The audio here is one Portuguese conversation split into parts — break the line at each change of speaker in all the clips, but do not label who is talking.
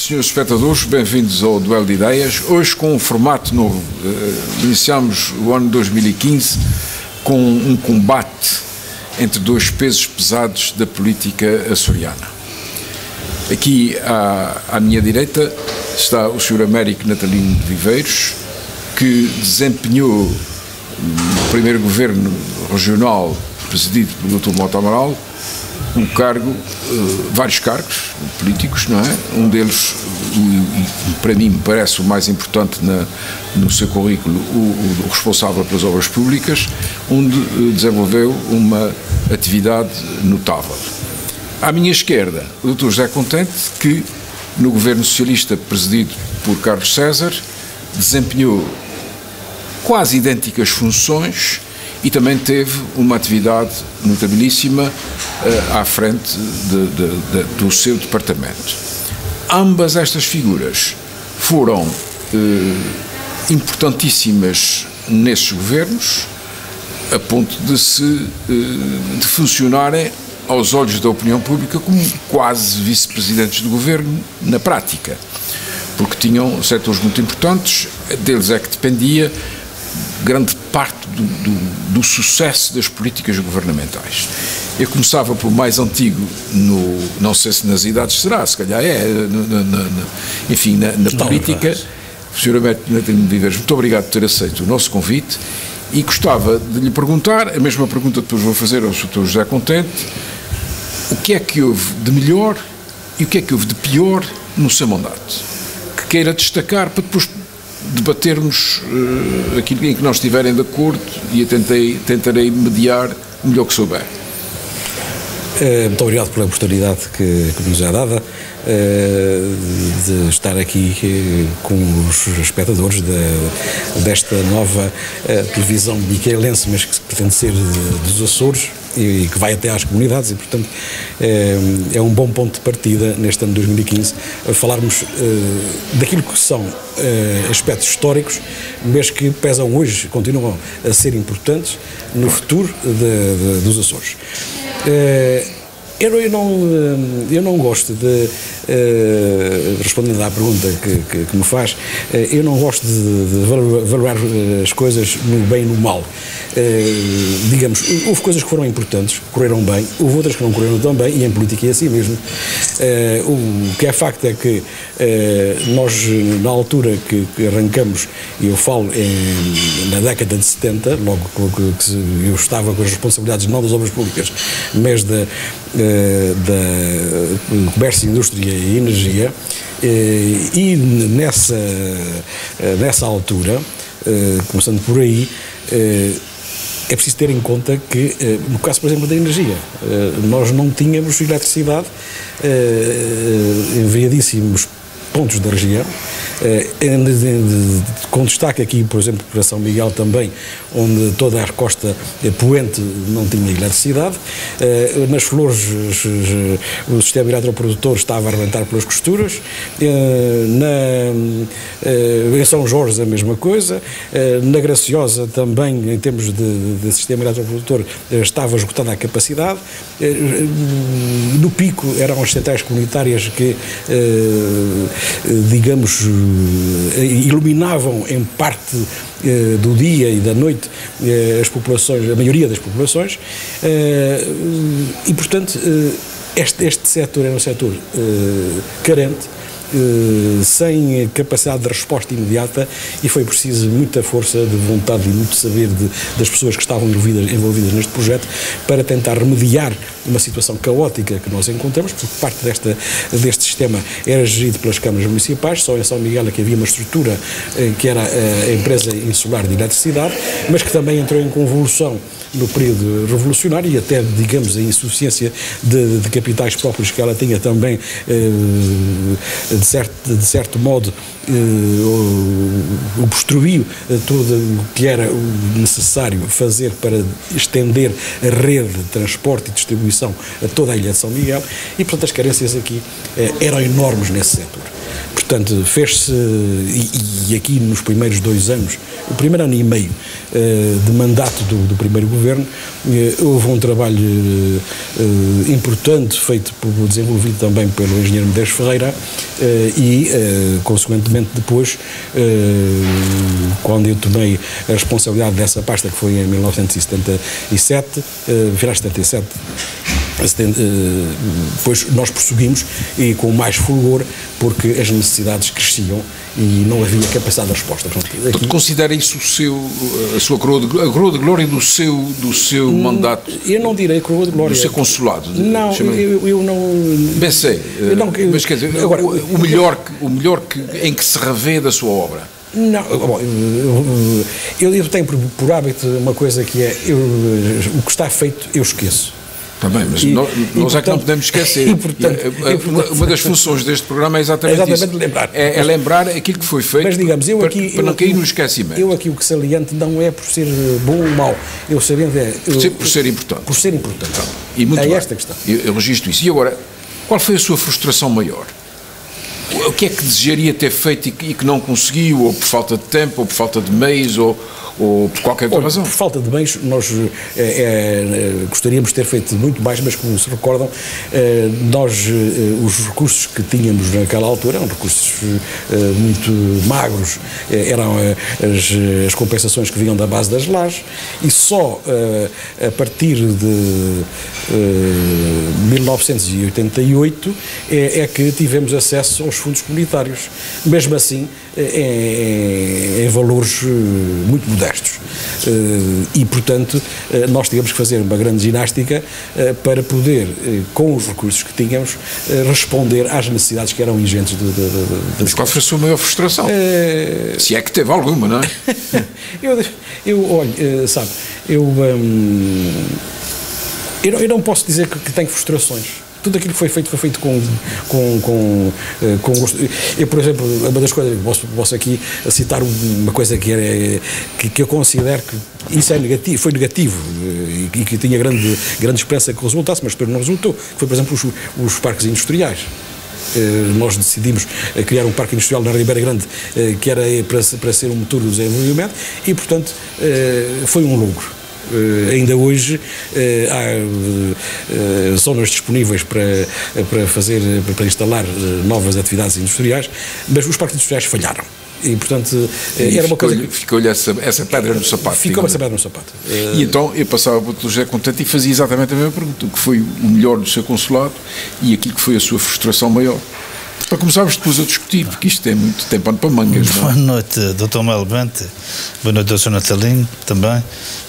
senhores espectadores, bem-vindos ao Duelo de Ideias. Hoje com um formato novo. Iniciamos o ano 2015 com um combate entre dois pesos pesados da política açoriana. Aqui à minha direita está o Sr. Américo Natalino de Viveiros, que desempenhou no primeiro governo regional presidido pelo Dr. Mota Amaral um cargo, vários cargos políticos, não é? Um deles, para mim, me parece o mais importante no seu currículo, o responsável pelas obras públicas, onde desenvolveu uma atividade notável. À minha esquerda, o Dr. José Contente, que no governo socialista presidido por Carlos César desempenhou quase idênticas funções e também teve uma atividade notabilíssima à frente do seu departamento. Ambas estas figuras foram importantíssimas nesses governos, a ponto de funcionarem aos olhos da opinião pública como quase vice-presidentes do governo na prática, porque tinham setores muito importantes, deles é que dependia grande parte do sucesso das políticas governamentais. Eu começava pelo mais antigo, não sei se nas idades será, se calhar na política. O Sr. Américo Natalino de Viveiros, muito obrigado por ter aceito o nosso convite e gostava de lhe perguntar, a mesma pergunta depois vou fazer ao Sr. José Contente, o que é que houve de melhor e o que é que houve de pior no seu mandato, que queira destacar para depois debatermos aquilo em que nós estiverem de acordo e eu tentarei mediar o melhor que souber.
Muito obrigado pela oportunidade que nos é dada de estar aqui com os espectadores desta nova televisão micaelense, mas que pretende ser dos Açores e que vai até às comunidades e, portanto, é um bom ponto de partida neste ano de 2015 a falarmos daquilo que são aspectos históricos, mas que pesam hoje, continuam a ser importantes no futuro dos Açores. Eu não gosto de, respondendo à pergunta que me faz, eu não gosto de valorar as coisas no bem e no mal. Digamos, houve coisas que foram importantes, correram bem, houve outras que não correram tão bem, e em política é assim mesmo. O que é facto é que nós, na altura que arrancamos, e eu falo na década de 70, logo que eu estava com as responsabilidades não das obras públicas, mas do comércio, indústria e energia, e nessa altura, começando por aí, é preciso ter em conta que, no caso, por exemplo, da energia, nós não tínhamos eletricidade em variadíssimos pontos da região, com destaque aqui, por exemplo, para São Miguel também, onde toda a costa poente não tinha eletricidade. Nas Flores o sistema eletroprodutor estava a arrebentar pelas costuras. Em São Jorge a mesma coisa. Na Graciosa também, em termos de sistema eletroprodutor, estava esgotada a capacidade. No Pico eram as centrais comunitárias que, digamos, iluminavam em parte do dia e da noite as populações, a maioria das populações, e portanto este setor era um setor carente, sem capacidade de resposta imediata, e foi preciso muita força de vontade e muito saber das pessoas que estavam envolvidas neste projeto para tentar remediar uma situação caótica que nós encontramos, porque parte deste sistema era gerido pelas câmaras municipais. Só em São Miguel é que havia uma estrutura que era a empresa insular de eletricidade, mas que também entrou em convulsão no período revolucionário, e até, digamos, a insuficiência de capitais próprios que ela tinha também, de certo modo, obstruiu tudo o que era necessário fazer para estender a rede de transporte e distribuição a toda a ilha de São Miguel, e, portanto, as carências aqui eram enormes nesse setor. portanto, fez-se, e aqui nos primeiros 2 anos, o primeiro ano e meio de mandato do primeiro governo, houve um trabalho importante feito, desenvolvido também pelo engenheiro Medeiros Ferreira e, consequentemente, depois, quando eu tomei a responsabilidade dessa pasta, que foi em 1977, final de 77, depois nós prosseguimos e com mais fulgor, porque as necessidades cresciam e não havia capacidade de resposta.
Portanto, considera isso a sua coroa de glória do seu mandato?
Eu não direi coroa de glória.
Do seu consulado?
Não, eu não...
Bem sei, mas quer dizer, agora, o melhor em que se revê da sua obra?
Não, bom, eu tenho por hábito uma coisa que é, o que está feito eu esqueço.
Também, mas nós é que não podemos esquecer. Uma das funções deste programa é exatamente isso.
Lembrar.
É lembrar aquilo que foi feito, mas, digamos, para não cair no esquecimento.
Eu aqui o que saliento não é por ser bom ou mau, eu sabendo
por ser importante.
Por ser importante.
Então, e muito
esta questão.
Eu registro isso. E agora, qual foi a sua frustração maior? O que é que desejaria ter feito e que não conseguiu, ou por falta de tempo, ou por falta de meios, ou por qualquer outra razão?
Por falta de meios, nós gostaríamos de ter feito muito mais, mas como se recordam, os recursos que tínhamos naquela altura eram recursos muito magros, eram as compensações que vinham da base das lajes, e só a partir de 1988 é que tivemos acesso aos fundos comunitários, mesmo assim em valores muito modestos, e portanto nós tivemos que fazer uma grande ginástica para poder, com os recursos que tínhamos, responder às necessidades que eram ingentes.
Mas qual foi a sua maior frustração? Se é que teve alguma, não é?
Olha, sabe, eu não posso dizer que tenho frustrações. Tudo aquilo que foi feito com gosto. Eu, por exemplo, uma das coisas, posso aqui citar uma coisa que eu considero que isso é negativo, foi negativo e que tinha grande esperança que resultasse, mas depois não resultou, que foi, por exemplo, os parques industriais. Nós decidimos criar um parque industrial na Ribeira Grande que era para ser um motor do desenvolvimento e, portanto, foi um logro. Ainda hoje há zonas disponíveis para instalar novas atividades industriais, mas os parques industriais falharam. E, portanto, era uma coisa.
Ficou-lhe essa pedra no sapato.
Ficou essa pedra no sapato.
E então eu passava para o José Contente e fazia exatamente a mesma pergunta: o que foi o melhor do seu consulado e aquilo que foi a sua frustração maior? Para começarmos depois a discutir, porque isto tem muito tempo para mangas.
Boa noite, Dr. Melo Bente, boa noite, Dr. Natalino, também,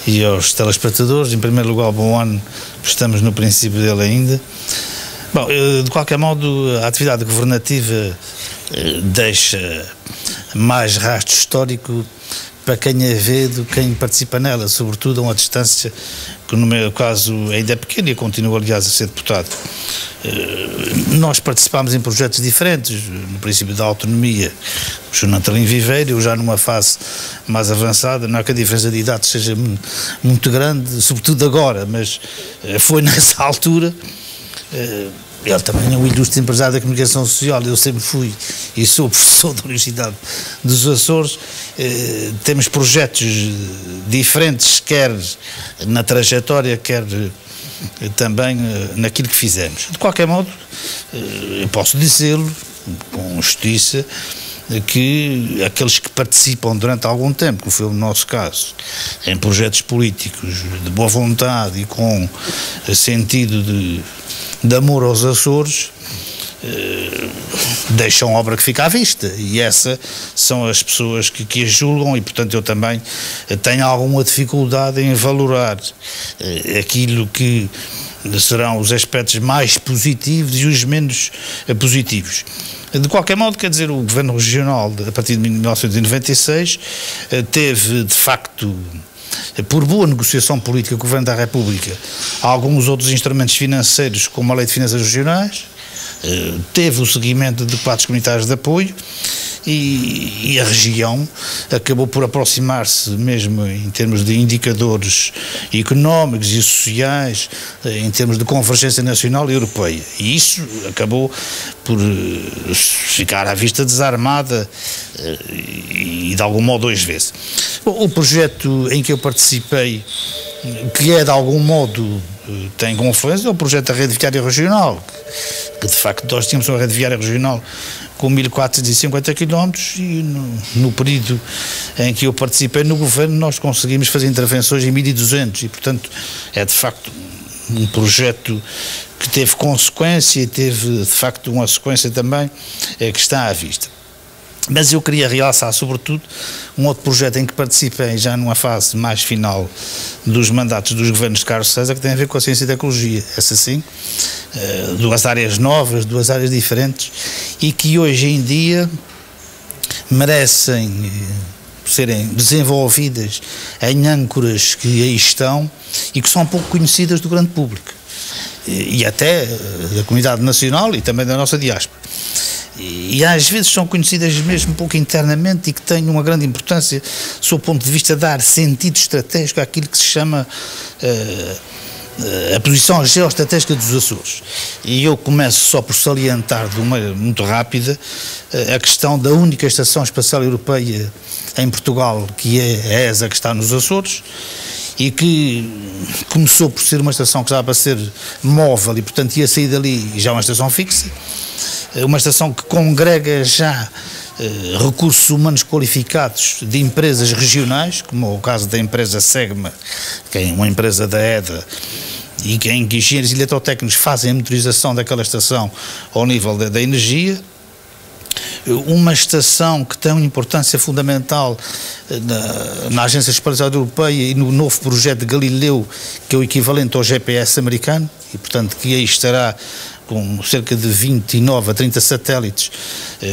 e aos telespectadores. Em primeiro lugar, bom ano, estamos no princípio dele ainda. Bom, de qualquer modo, a atividade governativa deixa mais rastro histórico para quem a vê do que quem participa nela, sobretudo a uma distância que no meu caso ainda é pequena e continuo, aliás, a ser deputado. Nós participámos em projetos diferentes, no princípio da autonomia, o Sr. Natalino Viveiro, eu já numa fase mais avançada, não é que a diferença de idade seja muito grande, sobretudo agora, mas foi nessa altura. Ele também é um ilustre empresário da comunicação social, eu sempre fui e sou professor da Universidade dos Açores. Temos projetos diferentes, quer na trajetória, quer também naquilo que fizemos. De qualquer modo, eu posso dizê-lo com justiça, que aqueles que participam durante algum tempo, que foi o nosso caso, em projetos políticos de boa vontade e com sentido de amor aos Açores, deixam obra que fica à vista, e essas são as pessoas que a julgam, e portanto eu também tenho alguma dificuldade em valorar aquilo que serão os aspectos mais positivos e os menos positivos. De qualquer modo, quer dizer, o Governo Regional, a partir de 1996, teve, de facto, por boa negociação política com o Governo da República, alguns outros instrumentos financeiros, como a Lei de Finanças Regionais, teve o seguimento de quadros comunitários de apoio e a região acabou por aproximar-se mesmo em termos de indicadores económicos e sociais, em termos de convergência nacional e europeia. E isso acabou por ficar à vista desarmada e de algum modo hoje vê-se. O projeto em que eu participei, que é de algum modo tem confluência, é o projeto da rede viária regional, que de facto nós tínhamos uma rede viária regional com 1450 km e no período em que eu participei no governo nós conseguimos fazer intervenções em 1200 e portanto é de facto um projeto que teve consequência e teve de facto uma sequência também que está à vista. Mas eu queria realçar, sobretudo, um outro projeto em que participei já numa fase mais final dos mandatos dos governos de Carlos César, que tem a ver com a ciência e tecnologia. Essa sim, duas áreas novas, duas áreas diferentes, e que hoje em dia merecem serem desenvolvidas em âncoras que aí estão e que são pouco conhecidas do grande público, e até da comunidade nacional e também da nossa diáspora. E às vezes são conhecidas mesmo um pouco internamente e que têm uma grande importância sob o ponto de vista de dar sentido estratégico àquilo que se chama a posição geoestratégica dos Açores. E eu começo só por salientar de uma maneira muito rápida a questão da única estação espacial europeia em Portugal, que é a ESA, que está nos Açores, e que começou por ser uma estação que estava para ser móvel e portanto ia sair dali já uma estação fixa. Uma estação que congrega já recursos humanos qualificados de empresas regionais, como é o caso da empresa Segma, que é uma empresa da EDA, e em que engenheiros e eletrotécnicos fazem a monitorização daquela estação ao nível da energia. Uma estação que tem uma importância fundamental na Agência Espacial Europeia e no novo projeto de Galileu, que é o equivalente ao GPS americano, e portanto que aí estará com cerca de 29 a 30 satélites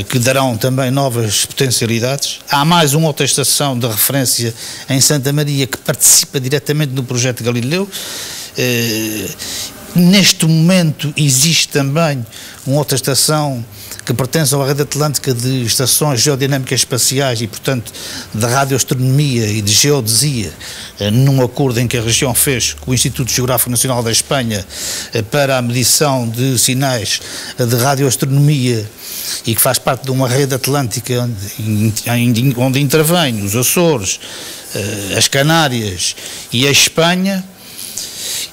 que darão também novas potencialidades. Há mais uma outra estação de referência em Santa Maria que participa diretamente no projeto Galileu. Neste momento existe também uma outra estação que pertence à rede atlântica de estações geodinâmicas espaciais e, portanto, de radioastronomia e de geodesia, num acordo em que a região fez com o Instituto Geográfico Nacional da Espanha para a medição de sinais de radioastronomia e que faz parte de uma rede atlântica onde intervém os Açores, as Canárias e a Espanha.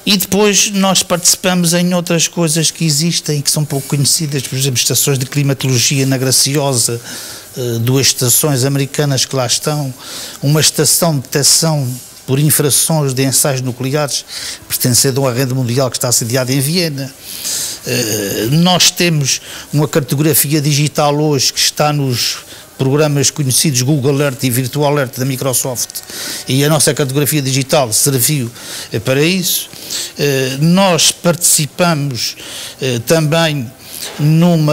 E depois nós participamos em outras coisas que existem e que são pouco conhecidas, por exemplo, estações de climatologia na Graciosa, duas estações americanas que lá estão, uma estação de detecção por infrações de ensaios nucleares pertencendo a uma rede mundial que está sediada em Viena. Nós temos uma cartografia digital hoje que está nos programas conhecidos Google Earth e Virtual Earth da Microsoft, e a nossa cartografia digital serviu para isso. Nós participamos também num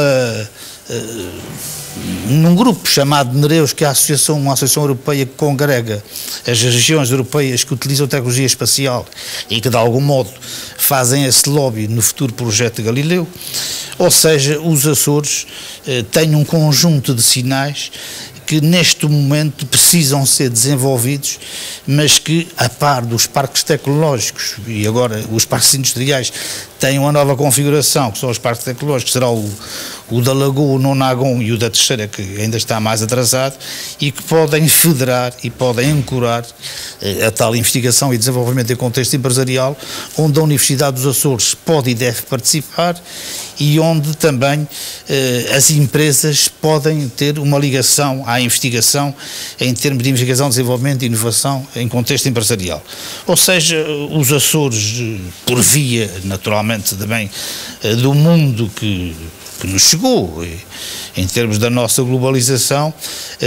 grupo chamado Nereus, que é uma associação europeia que congrega as regiões europeias que utilizam tecnologia espacial e que de algum modo fazem esse lobby no futuro projeto Galileu. Ou seja, os Açores têm um conjunto de sinais que neste momento precisam ser desenvolvidos, mas que, a par dos parques tecnológicos, e agora os parques industriais têm uma nova configuração, que são os parques tecnológicos, será o da Lagoa, o Nonagon e o da Terceira, que ainda está mais atrasado, e que podem federar e podem ancorar a tal investigação e desenvolvimento em contexto empresarial, onde a Universidade dos Açores pode e deve participar, e onde também as empresas podem ter uma ligação à investigação em termos de investigação, desenvolvimento e inovação em contexto empresarial. Ou seja, os Açores, por via, naturalmente, também do mundo que nos chegou, em termos da nossa globalização,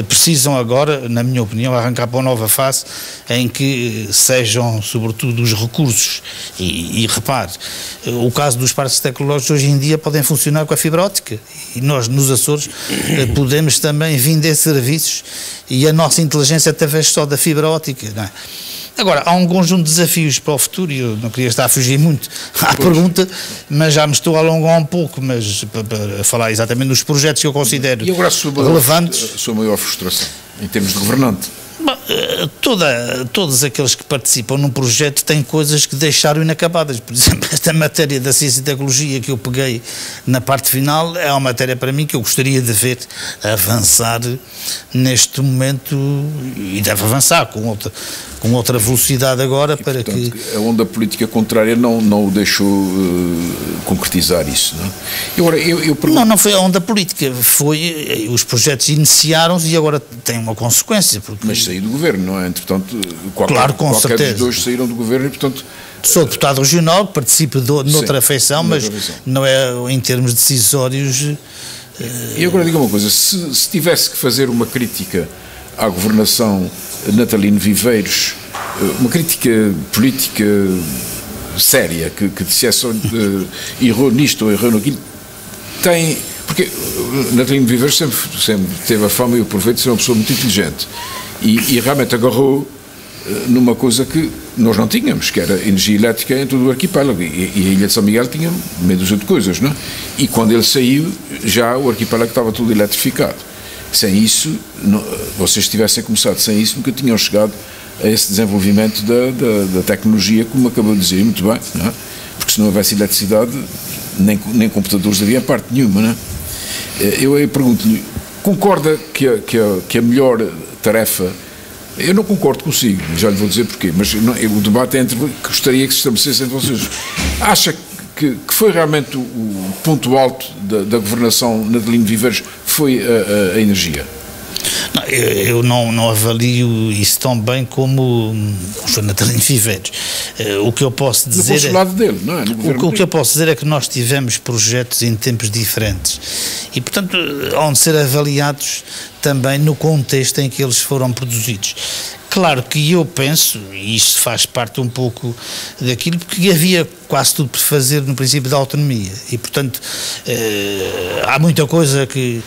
precisam agora, na minha opinião, arrancar para uma nova fase em que sejam, sobretudo, os recursos, e repare, o caso dos parques tecnológicos hoje em dia podem funcionar com a fibra óptica, e nós nos Açores podemos também vender serviços e a nossa inteligência através só da fibra óptica, não é? Agora, há um conjunto de desafios para o futuro, e eu não queria estar a fugir muito à pergunta, mas já me estou a alongar um pouco, mas para falar exatamente dos projetos que eu considero relevantes.
A sua maior frustração, em termos de governante?
Bom, todos aqueles que participam num projeto têm coisas que deixaram inacabadas. Por exemplo, esta matéria da ciência e tecnologia que eu peguei na parte final é uma matéria para mim que eu gostaria de ver avançar neste momento, e deve avançar com outra velocidade agora,
e,
para
portanto,
que...
A onda política contrária não o deixou concretizar isso, não é? Agora, eu pergunto...
Não foi a onda política, foi... Os projetos iniciaram-se e agora tem uma consequência, porque...
Mas saiu do governo, não é? Entretanto,
claro, com
qualquer
certeza.
dos dois saíram do governo e, portanto...
Sou deputado regional, participo noutra feição, mas não é em termos decisórios...
E agora diga uma coisa, se tivesse que fazer uma crítica à governação Natalino Viveiros, uma crítica política séria, que dissesse errou nisto ou errou naquilo, tem... Porque Natalino Viveiros sempre teve a fama, e eu aproveito, de ser uma pessoa muito inteligente, e realmente agarrou numa coisa que nós não tínhamos, que era energia elétrica em todo o arquipélago, e a Ilha de São Miguel tinha meia dúzia de coisas, não é? E quando ele saiu, já o arquipélago estava tudo eletrificado. Sem isso, vocês tivessem começado sem isso, nunca tinham chegado a esse desenvolvimento da tecnologia, como acabou de dizer muito bem, não é? Porque se não houvesse eletricidade, nem computadores havia parte nenhuma, não é? Eu pergunto-lhe, concorda que a melhor tarefa... Eu não concordo consigo, já lhe vou dizer porquê, mas o debate é entre... Gostaria que se estabelecesse entre vocês. Acha que foi realmente o ponto alto da governação Natalino Viveiros, foi a energia?
Não, eu não avalio isso tão bem como o Sr. Natalino Viveiros. O que eu posso dizer
lado dele, não é?
O que eu posso dizer é que nós tivemos projetos em tempos diferentes e, portanto, hão de ser avaliados também no contexto em que eles foram produzidos. Claro que eu penso, e isto faz parte um pouco daquilo, porque havia quase tudo por fazer no princípio da autonomia e, portanto, há muita coisa que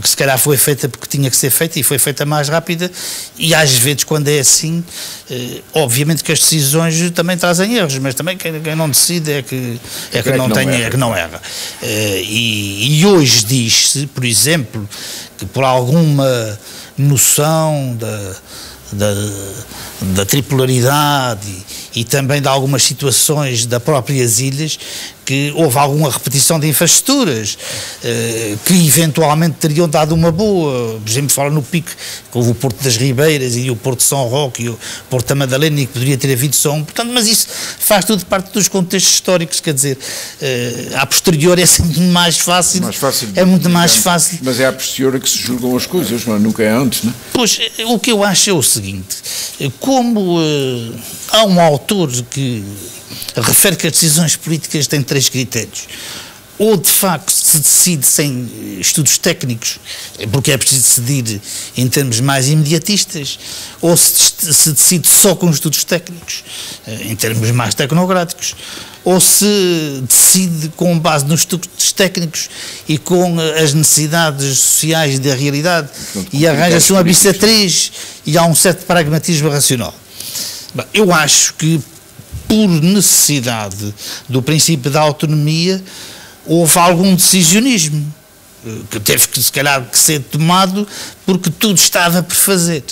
se calhar foi feita porque tinha que ser feita e foi feita mais rápida, e às vezes quando é assim, obviamente que as decisões também trazem erros, mas também quem não decide é que não erra. E hoje diz-se, por exemplo, que por alguma noção da tripolaridade e também de algumas situações das próprias ilhas, que houve alguma repetição de infraestruturas que eventualmente teriam dado uma boa. Por exemplo, fala no Pico, que houve o Porto das Ribeiras e o Porto de São Roque e o Porto da Madalena, e que poderia ter havido só um. Portanto, mas isso faz tudo parte dos contextos históricos, quer dizer, a posteriori é sempre mais fácil. É muito mais fácil.
Mas é a posteriori que se julgam as coisas, não é? Nunca é antes, não é?
Pois, o que eu acho é o seguinte, como há um autor que refere que as decisões políticas têm 3 critérios. Ou, de facto, se decide sem estudos técnicos, porque é preciso decidir em termos mais imediatistas, ou se decide só com estudos técnicos, em termos mais tecnocráticos, ou se decide com base nos estudos técnicos e com as necessidades sociais da realidade, e arranja-se uma bissetriz e há um certo pragmatismo racional. Bem, eu acho que, por necessidade do princípio da autonomia, houve algum decisionismo que teve que, se calhar, que ser tomado porque tudo estava por fazer.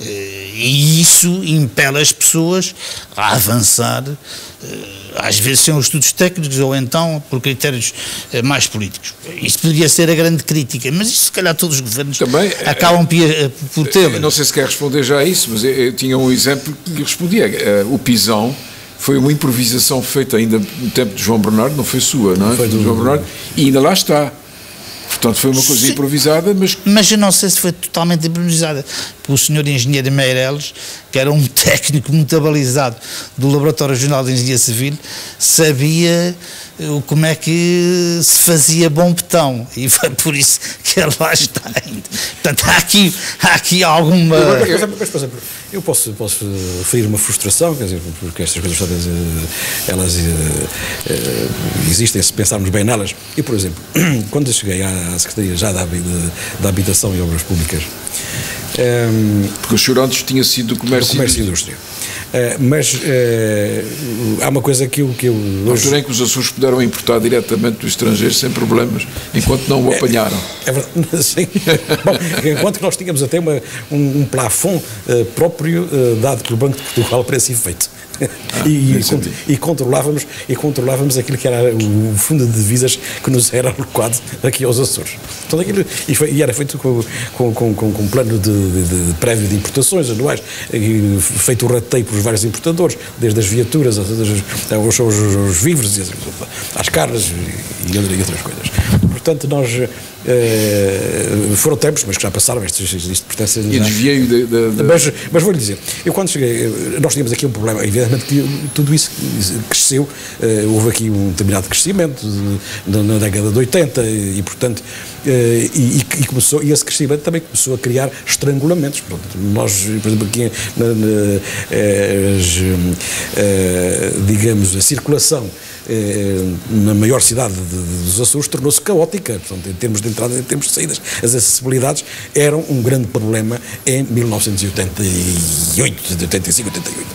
E isso impele as pessoas a avançar, às vezes sem os estudos técnicos ou então por critérios mais políticos. Isso poderia ser a grande crítica, mas isso, se calhar, todos os governos também acabam por tê-lo.
Não sei se quer responder já a isso, mas eu tinha um exemplo que lhe respondia. O Pisão foi uma improvisação feita ainda no tempo de João Bernardo, não foi sua, não é? Foi do João Bernardo, e ainda lá está. Portanto, foi uma coisa improvisada, mas
eu não sei se foi totalmente improvisada, porque o senhor engenheiro Meireles, que era um técnico muito abalizado do Laboratório Regional de Engenharia Civil, sabia como é que se fazia bom betão, e foi por isso que ele lá está ainda. Portanto, há aqui alguma...
Eu posso referir uma frustração, quer dizer, porque estas coisas todas, elas existem, se pensarmos bem nelas. E, por exemplo, quando eu cheguei à Secretaria já da Habitação e Obras Públicas...
porque o senhor antes tinha sido do Comércio e
Indústria. Mas há uma coisa que eu
Na altura em que os Açores puderam importar diretamente do estrangeiro sem problemas, enquanto não o apanharam.
É verdade, sim. Bom, enquanto que nós tínhamos até um plafond próprio dado pelo Banco de Portugal para esse efeito. E controlávamos aquilo que era o fundo de divisas que nos era alocado aqui aos Açores. Então, aquilo, e era feito com um plano de prévio de importações anuais, feito o rateio pelos vários importadores, desde as viaturas aos víveres, às carnes e outras coisas. Portanto, nós foram tempos, mas que já passaram, isto pertence a...
E desviei
Mas vou-lhe dizer, eu quando cheguei, nós tínhamos aqui um problema, evidentemente que tudo isso cresceu, houve aqui um determinado crescimento na década de 80 e portanto, e esse crescimento também começou a criar estrangulamentos. Pronto, nós, por exemplo, aqui digamos, a circulação na maior cidade dos Açores tornou-se caótica, portanto, em termos de entrada e em termos de saídas. As acessibilidades eram um grande problema em 1988, 85, 88.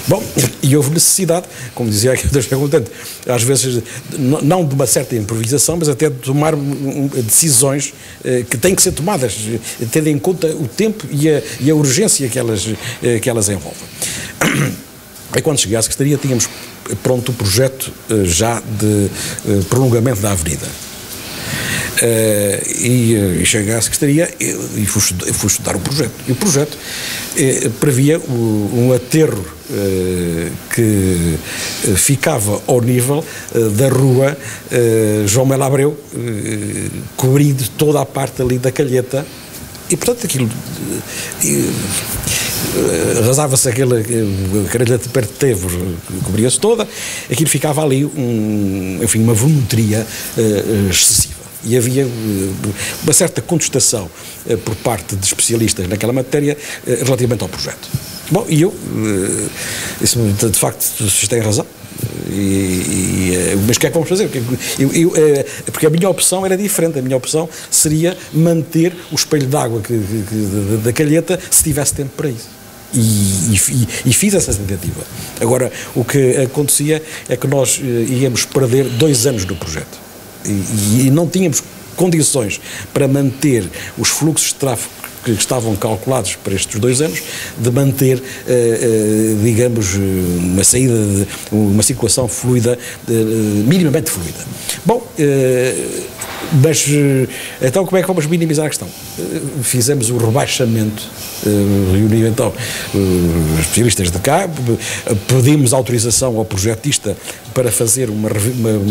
Bom, e houve necessidade, como dizia aqui o Dr. Contente, às vezes não de uma certa improvisação, mas até de tomar decisões que têm que ser tomadas, tendo em conta o tempo e a urgência que elas envolvem. Aí quando cheguei à Secretaria tínhamos pronto o projeto já de prolongamento da avenida. E cheguei à Secretaria e fui estudar o projeto. E o projeto previa um aterro que ficava ao nível da rua João Melo Abreu, cobrindo toda a parte ali da Calheta. E, portanto, aquilo arrasava-se aquela Calheta perto de Tevos, cobria-se toda, aquilo ficava ali uma volumetria excessiva. E havia uma certa contestação por parte de especialistas naquela matéria relativamente ao projeto. Bom, e eu, de facto, vocês têm razão. Mas o que é que vamos fazer? Porque a minha opção era diferente. A minha opção seria manter o espelho d'água da Calheta se tivesse tempo para isso. E fiz essa tentativa. Agora, o que acontecia é que nós íamos perder 2 anos do projeto. E não tínhamos condições para manter os fluxos de tráfego que estavam calculados para estes 2 anos, de manter, digamos, uma saída, uma circulação fluida, minimamente fluida. Bom, mas então como é que vamos minimizar a questão? Fizemos o rebaixamento, reuniu então os especialistas de cá, pedimos autorização ao projetista para fazer uma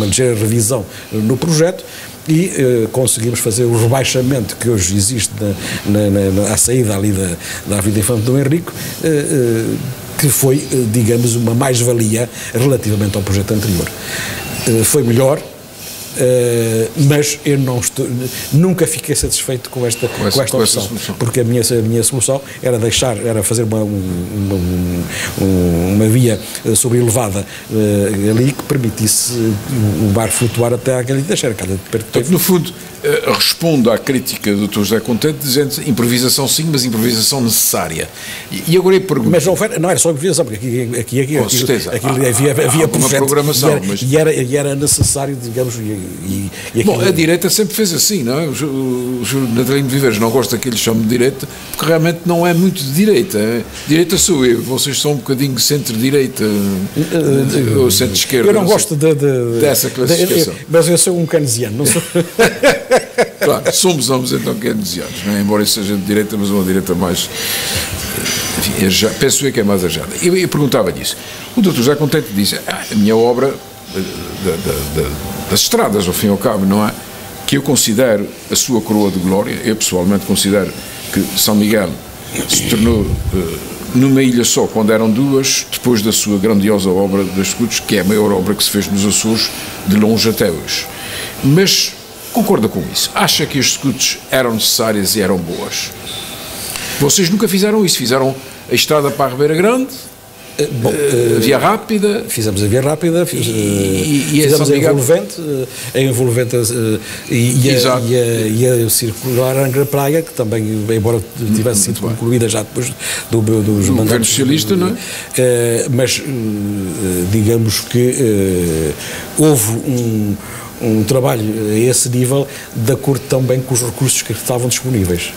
ligeira revisão no projeto e conseguimos fazer o rebaixamento que hoje existe à saída ali da Avenida Infante Dom Henrique, que foi, digamos, uma mais-valia relativamente ao projeto anterior. Foi melhor, mas eu nunca fiquei satisfeito com esta opção, porque a minha solução era fazer uma via sobrelevada ali que permitisse o bar flutuar até à Calheta da Xera.
Portanto, no fundo, respondo à crítica do Dr. José Contente dizendo improvisação sim, mas improvisação necessária. E agora eu pergunto...
Mas não era só improvisação, porque aqui
com certeza
havia
uma programação,
e era necessário, digamos...
Bom, a direita sempre fez assim, não é? O Sr. Natalino Viveiros não gosta que lhe chame de direita, porque realmente não é muito de direita. Direita sou eu, vocês são um bocadinho centro-direita ou centro-esquerda.
Eu não gosto
dessa classificação.
Mas eu sou um keynesiano, não sou...
Claro, somos ambos então keynesianos, não é? Embora isso seja de direita, mas uma direita mais... Enfim, penso eu que é mais ajada. Eu perguntava-lhe isso. O Dr. José Contente disse, a minha obra... das estradas, ao fim e ao cabo, não é? Que eu considero a sua coroa de glória. Eu pessoalmente considero que São Miguel se tornou numa ilha só, quando eram 2, depois da sua grandiosa obra das Escudos, que é a maior obra que se fez nos Açores de longe até hoje. Mas concorda com isso? Acha que as Escudos eram necessárias e eram boas? Vocês nunca fizeram isso, fizeram a estrada para a Ribeira Grande, Via Rápida.
Fizemos a Via Rápida, fizemos a envolvente e a circular Angra Praia, que também, embora tivesse sido concluída já depois dos
governo socialista, não é?
Mas digamos que houve um trabalho a esse nível de acordo também com os recursos que estavam disponíveis.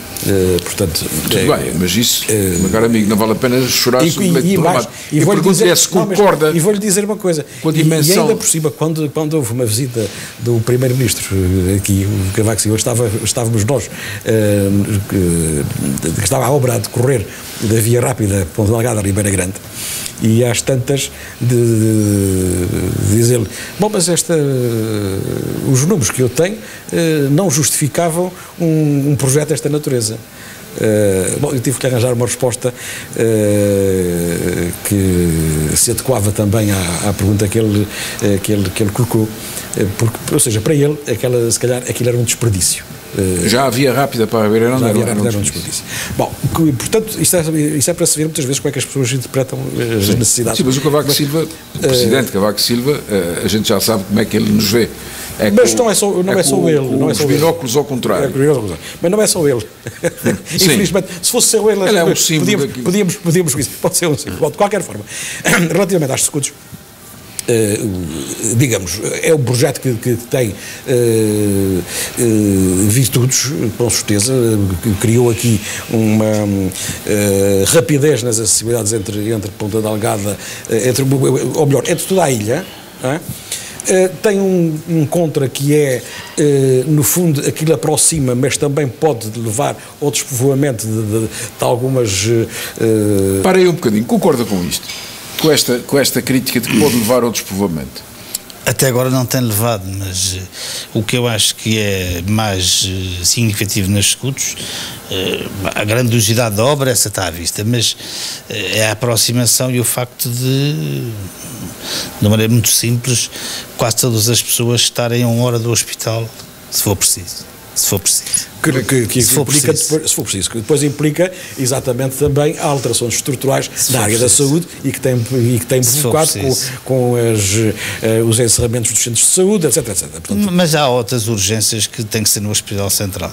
Portanto,
tudo bem, mas isso, meu caro amigo, não vale a pena chorar sobre o leite derramado.
E vou-lhe
se concorda
e vou-lhe dizer uma coisa,
com a dimensão.
E ainda por cima, quando houve uma visita do Primeiro-Ministro aqui, o Cavaco Silva, estávamos nós, que estava a obra a decorrer da Via Rápida Ponte Delgada, Ribeira Grande, e às tantas de dizer-lhe, bom, mas os números que eu tenho não justificavam um projeto desta natureza. Bom, eu tive que arranjar uma resposta que se adequava também à pergunta que ele colocou, porque, ou seja, para ele, se calhar aquilo era um desperdício.
Já havia Rápida para a Ribeira Grande, era um desperdício.
Bom, portanto, isso é para se ver muitas vezes como é que as pessoas interpretam as necessidades.
Sim, mas o Cavaco Silva, o presidente Cavaco Silva, a gente já sabe como é que ele nos vê.
Mas não é só ele.
Com os binóculos ao contrário.
Mas não é só ele. Infelizmente, se fosse só ele,
é um símbolo
podíamos pode ser um símbolo. De qualquer forma, relativamente às escudos, digamos, é um projeto que tem virtudes, com certeza, que criou aqui uma rapidez nas acessibilidades entre Ponta Delgada, ou melhor, entre toda a ilha, não é? Tem um contra que é, no fundo, aquilo aproxima, mas também pode levar ao despovoamento de algumas...
Para aí um bocadinho, concorda com isto? Com esta crítica de que pode levar ao despovoamento?
Até agora não tem levado, mas o que eu acho que é mais significativo nos escudos, a grandiosidade da obra, essa está à vista, mas é a aproximação e o facto de maneira muito simples, quase todas as pessoas estarem a 1 hora do hospital, se for preciso. Se for preciso.
Se for preciso. Que depois implica exatamente também a alterações estruturais na área da saúde e que tem provocado com os encerramentos dos centros de saúde, etc. Portanto,
mas há outras urgências que têm que ser no Hospital Central.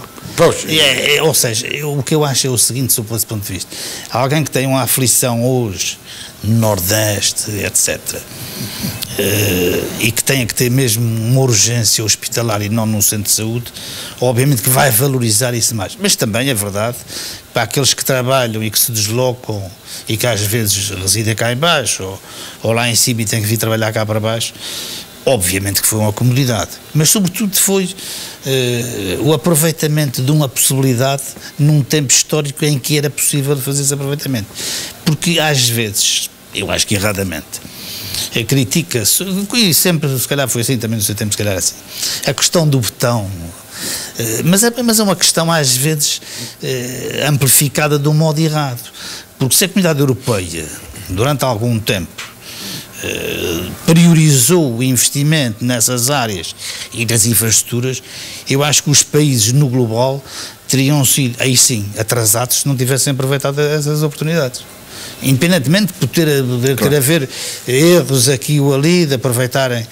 Ou seja, o que eu acho é o seguinte, sob esse ponto de vista. Alguém que tem uma aflição hoje no Nordeste, etc., e que tenha que ter mesmo uma urgência hospitalar e não num centro de saúde, obviamente que vai valorizar isso mais. Mas também é verdade, para aqueles que trabalham e que se deslocam e que às vezes residem cá em baixo ou lá em cima e têm que vir trabalhar cá para baixo, obviamente que foi uma comodidade. Mas sobretudo foi o aproveitamento de uma possibilidade num tempo histórico em que era possível fazer esse aproveitamento. Porque às vezes, eu acho que erradamente, critica-se, e sempre se calhar foi assim, também no seu tempo se calhar assim, a questão do botão, mas é uma questão às vezes amplificada de um modo errado, porque se a Comunidade Europeia durante algum tempo priorizou o investimento nessas áreas e nas infraestruturas, eu acho que os países no global teriam sido, aí sim, atrasados se não tivessem aproveitado essas oportunidades. Independentemente de ter haver erros aqui ou ali, de aproveitarem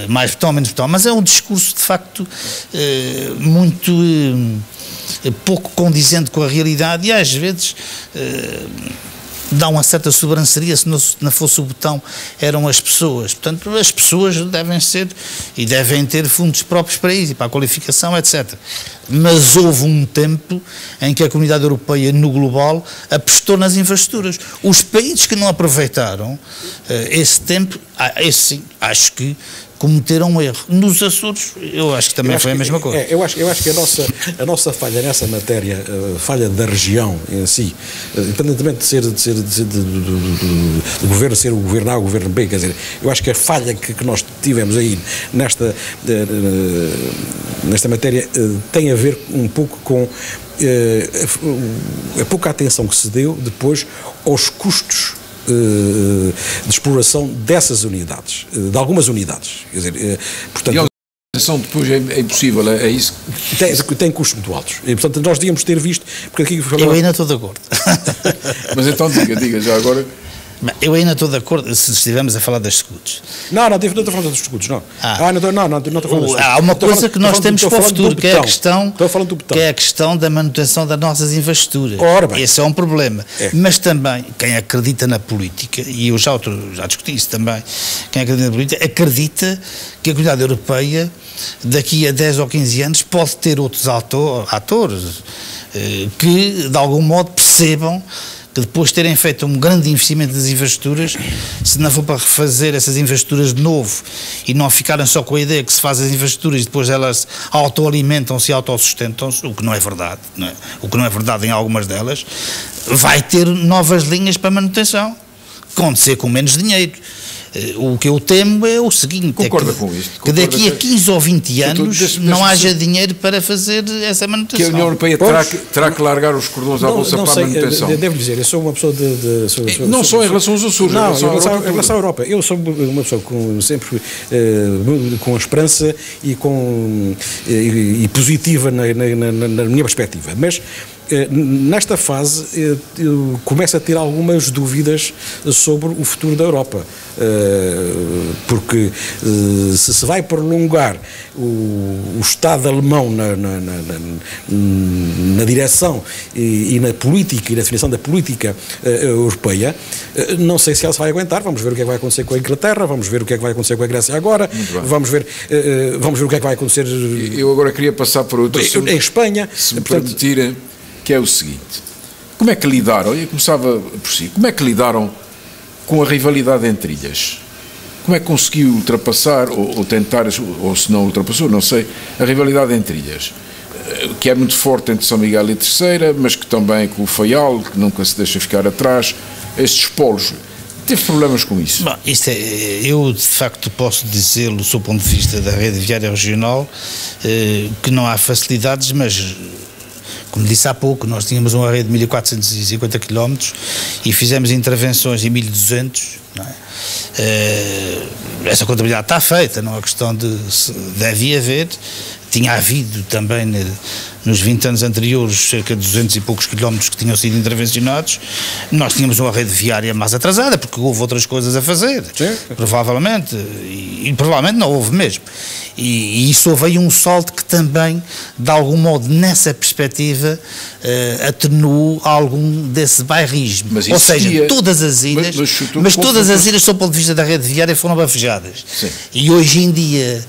mais botão, menos botão, mas é um discurso de facto muito pouco condizente com a realidade e às vezes dá uma certa sobranceria. Se não fosse o botão, eram as pessoas. Portanto, as pessoas devem ser e devem ter fundos próprios para isso, para a qualificação, etc. Mas houve um tempo em que a Comunidade Europeia, no global, apostou nas infraestruturas. Os países que não aproveitaram esse tempo, esse sim, acho que cometeram um erro. Nos Açores, eu acho que também foi a mesma coisa.
Eu acho que a nossa falha nessa matéria, falha da região em si, independentemente de ser do governo ser o governo A ou o governo B, quer dizer, eu acho que a falha que nós tivemos aí nesta matéria tem a ver um pouco com a pouca atenção que se deu depois aos custos de exploração dessas unidades, de algumas unidades, quer dizer, portanto... E a
exploração depois é impossível, é isso?
Tem custos muito altos, e portanto nós devíamos ter visto, porque aqui...
Eu ainda estou de acordo.
Mas então diga já agora...
Eu ainda estou de acordo se estivermos a falar das escutas.
Não estou falando dos escudos, não. Não estou falando das escutas.
Há uma coisa que nós temos para o futuro, que é a questão da manutenção das nossas infraestruturas. Esse é um problema. Mas também, quem acredita na política, e eu já discuti isso também, quem acredita na política, acredita que a Comunidade Europeia, daqui a 10 ou 15 anos, pode ter outros atores que, de algum modo, percebam que depois de terem feito um grande investimento nas infraestruturas, se não for para refazer essas infraestruturas de novo e não ficarem só com a ideia que se faz as infraestruturas e depois elas autoalimentam-se e autossustentam-se, o que não é verdade, não é? O que não é verdade em algumas delas, vai ter novas linhas para manutenção, com ser com menos dinheiro. O que eu temo é o seguinte, que daqui a 15 ou 20 anos não haja dinheiro para fazer essa manutenção.
Que a União Europeia terá que largar os cordões à bolsa para a manutenção.
Devo dizer, eu sou uma pessoa
não só em relação aos Açores,
em relação à Europa. Eu sou uma pessoa sempre com esperança e positiva na minha perspectiva, mas nesta fase eu começo a ter algumas dúvidas sobre o futuro da Europa, porque se se vai prolongar o Estado alemão na direção e na política e na definição da política europeia, não sei se ela se vai aguentar. Vamos ver o que é que vai acontecer com a Inglaterra, vamos ver o que é que vai acontecer com a Grécia agora, vamos ver o que é que vai acontecer.
Eu agora queria passar para outro assunto,
em Espanha,
se me permitirem, que é o seguinte: como é que lidaram, eu começava por si, como é que lidaram com a rivalidade entre ilhas? Como é que conseguiu ultrapassar, ou tentar, ou se não ultrapassou, não sei, a rivalidade entre ilhas, que é muito forte entre São Miguel e Terceira, mas que também com o Faial, que nunca se deixa ficar atrás, estes polos, teve problemas com isso?
Bom, eu de facto posso dizê-lo, sob o ponto de vista da rede viária regional, que não há facilidades, mas, como disse há pouco, nós tínhamos uma rede de 1450 km e fizemos intervenções em 1200, não é? Essa contabilidade está feita, não é questão deve haver. Tinha havido também nos 20 anos anteriores cerca de 200 e poucos quilómetros que tinham sido intervencionados. Nós tínhamos uma rede viária mais atrasada porque houve outras coisas a fazer. Sim. Provavelmente, e provavelmente não houve mesmo. E isso houve aí um salto que também, de algum modo, nessa perspectiva, atenuou algum desse bairrismo. Ou seja, todas as ilhas, mas todas as ilhas, sob o ponto de vista da rede viária, foram bafejadas. Sim. E hoje em dia,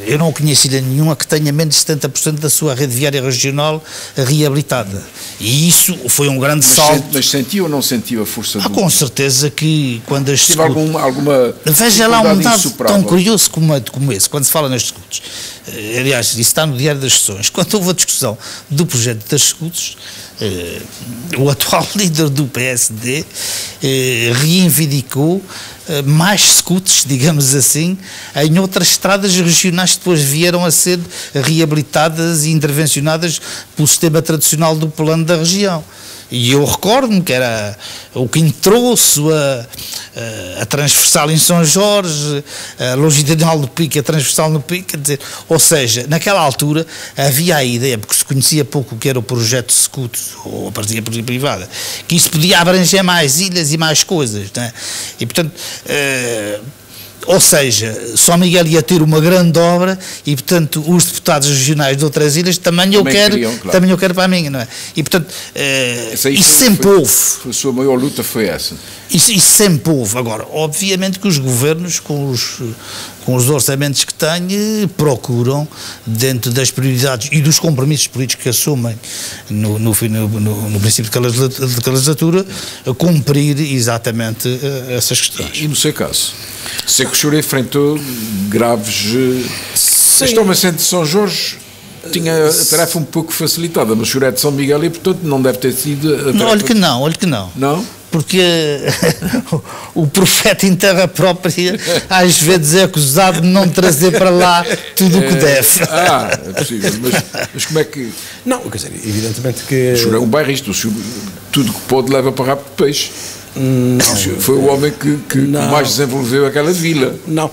eu não conheço ilha nenhuma que tenha menos de 70% da sua rede viária regional reabilitada. E isso foi um grande salto.
Mas sentiu ou não sentiu a força do...
Com certeza que quando as...
Tive alguma...
Veja lá um dado tão curioso como esse, quando se fala nas escutas. Aliás, isso está no Diário das Sessões. Quando houve a discussão do projeto das escutas, o atual líder do PSD reivindicou mais scooters, digamos assim, em outras estradas regionais que depois vieram a ser reabilitadas e intervencionadas pelo sistema tradicional do plano da região. E eu recordo-me que era o que trouxe a transversal em São Jorge, a longitudinal do Pico, a transversal no Pico, quer dizer, ou seja, naquela altura havia a ideia, porque se conhecia pouco o que era o projeto Scoot, ou a parceria privada, que isso podia abranger mais ilhas e mais coisas, não é? E portanto... ou seja, São Miguel ia ter uma grande obra e, portanto, os deputados regionais de outras ilhas também eu quero para a minha, não é? E, portanto, isso sempre houve.
A sua maior luta foi essa?
Isso sempre houve. Agora, obviamente que os governos, com os orçamentos que têm, procuram, dentro das prioridades e dos compromissos políticos que assumem no princípio de cada legislatura, cumprir exatamente essas questões.
E no seu caso? Sei que o senhor enfrentou graves... Esta Omacente de São Jorge tinha a tarefa um pouco facilitada, mas o senhor é de São Miguel e, portanto, não deve ter sido...
Olha que não.
Não?
Porque o profeta em terra própria às vezes é acusado de não trazer para lá tudo o que deve.
É possível, mas como é que...
Não, quer dizer, evidentemente que...
O senhor é um bairrista, tudo que pode leva para rápido de peixe. Não, foi o homem que mais desenvolveu aquela vila.
Não,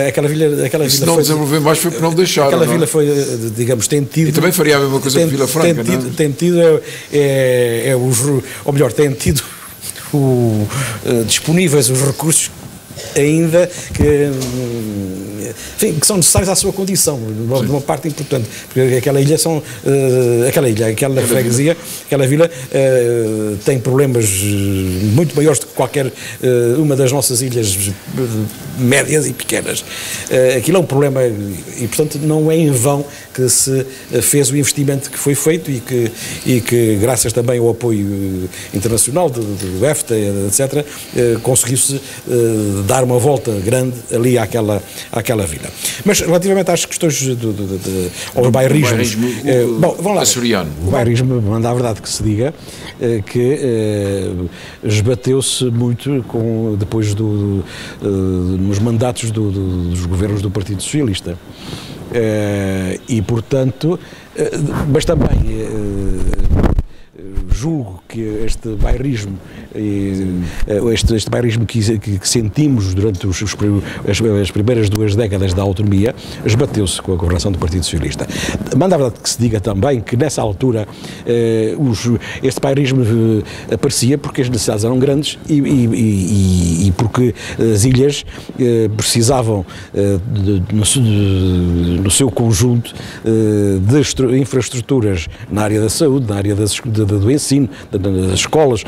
aquela vila
se não desenvolveu mais foi por não deixar.
Aquela vila foi, digamos, tem tido...
E também faria a mesma coisa que Vila Franca,
tem tido, ou melhor, tem tido disponíveis os recursos ainda que são necessários à sua condição, de uma parte importante, porque aquela freguesia, aquela vila tem problemas muito maiores do que qualquer uma das nossas ilhas médias e pequenas. Aquilo é um problema e, portanto, não é em vão que se fez o investimento que foi feito e que graças também ao apoio internacional do EFTA, etc., conseguiu-se dar uma volta grande ali àquela vila. Mas relativamente às questões aos bairrismos, bom, vamos lá. O bairrismo, manda a verdade que se diga, que esbateu-se muito depois nos mandatos dos governos do Partido Socialista. E, portanto, mas também julgo que este bairrismo que sentimos durante as primeiras 2 décadas da autonomia esbateu-se com a governação do Partido Socialista. Manda a verdade que se diga também que nessa altura este bairrismo aparecia porque as necessidades eram grandes e porque as ilhas precisavam no seu conjunto de infraestruturas na área da saúde, na área do ensino, das escolas,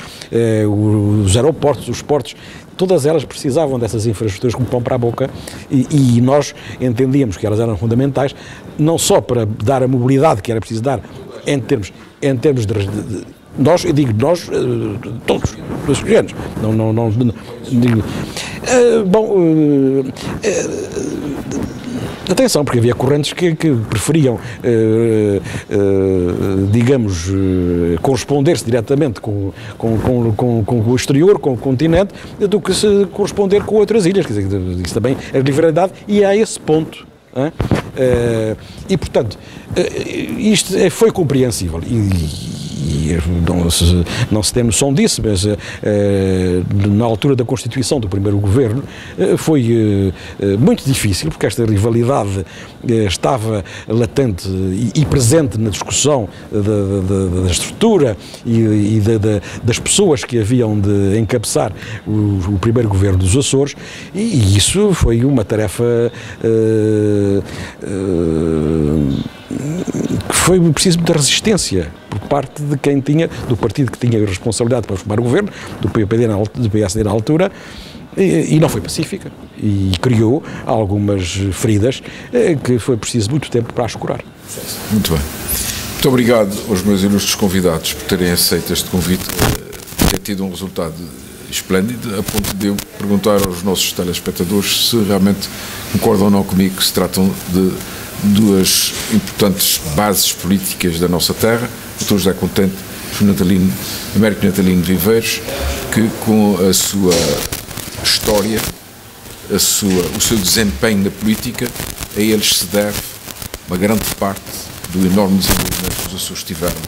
os aeroportos, os portos, todas elas precisavam dessas infraestruturas como pão para a boca e nós entendíamos que elas eram fundamentais, não só para dar a mobilidade que era preciso dar em termos de nós, eu digo nós, todos os governos, não digo, atenção, porque havia correntes que preferiam, digamos, corresponder-se diretamente com o exterior, com o continente, do que se corresponder com outras ilhas. Quer dizer, isso também é liberalidade e é esse ponto. E, portanto, isto foi compreensível e não se tem noção disso, mas na altura da constituição do primeiro governo foi muito difícil, porque esta rivalidade estava latente e presente na discussão da estrutura e das pessoas que haviam de encabeçar o primeiro governo dos Açores, e isso foi uma tarefa que foi preciso muita resistência por parte de quem do partido que tinha a responsabilidade para formar o governo, do PSD na altura, e não foi pacífica, e criou algumas feridas que foi preciso muito tempo para as curar.
Muito bem. Muito obrigado aos meus ilustres convidados por terem aceito este convite, ter tido um resultado esplêndido, a ponto de eu perguntar aos nossos telespectadores se realmente concordam ou não comigo que se tratam de 2 importantes bases políticas da nossa terra, o Dr. José Contente, Américo Natalino Viveiros, que com a sua história, o seu desempenho na política, a eles se deve uma grande parte do enorme desenvolvimento que os Açores tiveram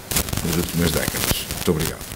nas últimas décadas. Muito obrigado.